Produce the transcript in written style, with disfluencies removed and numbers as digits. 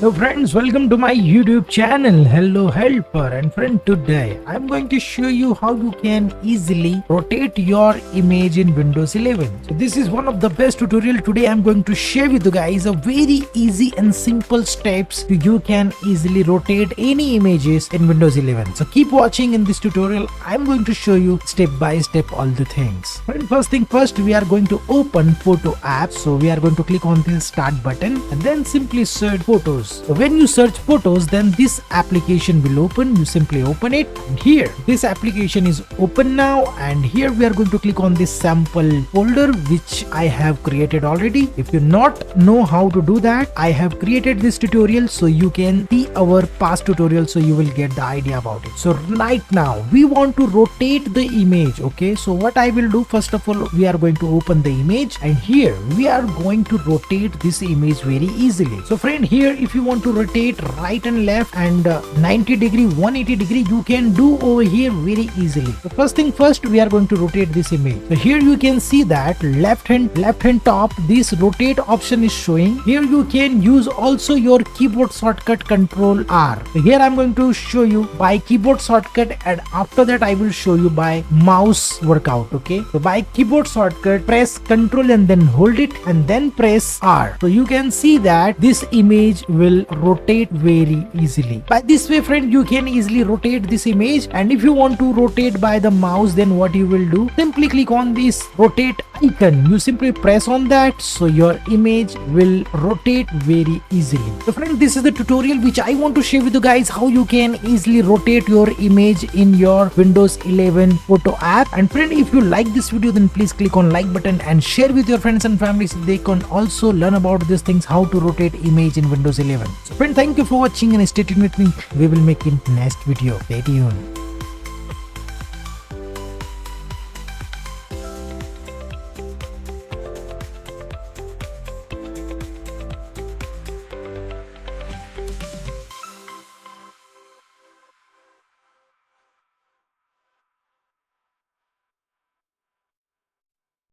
Hello friends, welcome to my YouTube channel. Hello helper, and friend, today I'm going to show you how you can easily rotate your image in Windows 11. So this is one of the best tutorial. Today I'm going to share with you guys a very easy and simple steps you can easily rotate any images in Windows 11. So keep watching. In this tutorial I'm going to show you step by step all the things. Friend, first thing first, we are going to open Photo app. So we are going to click on this start button and then simply search photos. So when you search photos, then this application will open. You simply open it, and here this application is open now, and here we are going to click on this sample folder which I have created already. If you not know how to do that, I have created this tutorial so you can see our past tutorial, so you will get the idea about it. So right now we want to rotate the image. Okay, so what I will do, first of all, we are going to open the image, and here we are going to rotate this image very easily. So friend, here if you want to rotate right and left and 90 degree 180 degree, you can do over here very easily. So first thing first, we are going to rotate this image. So here you can see that left hand top, this rotate option is showing. Here you can use also your keyboard shortcut Control R. So here I'm going to show you by keyboard shortcut, and after that I will show you by mouse workout. Okay, so by keyboard shortcut, press Control and then hold it and then press R. So you can see that this image will rotate very easily. By this way friend, you can easily rotate this image. And if you want to rotate by the mouse, then what you will do, simply click on this rotate icon. You simply press on that, so your image will rotate very easily. So friend, this is the tutorial which I want to share with you guys, how you can easily rotate your image in your Windows 11 photo app. And friend, if you like this video, then please click on like button and share with your friends and family so they can also learn about these things, how to rotate image in Windows 11. So friend, thank you for watching and stay tuned with me. We will make in next video. Stay tuned.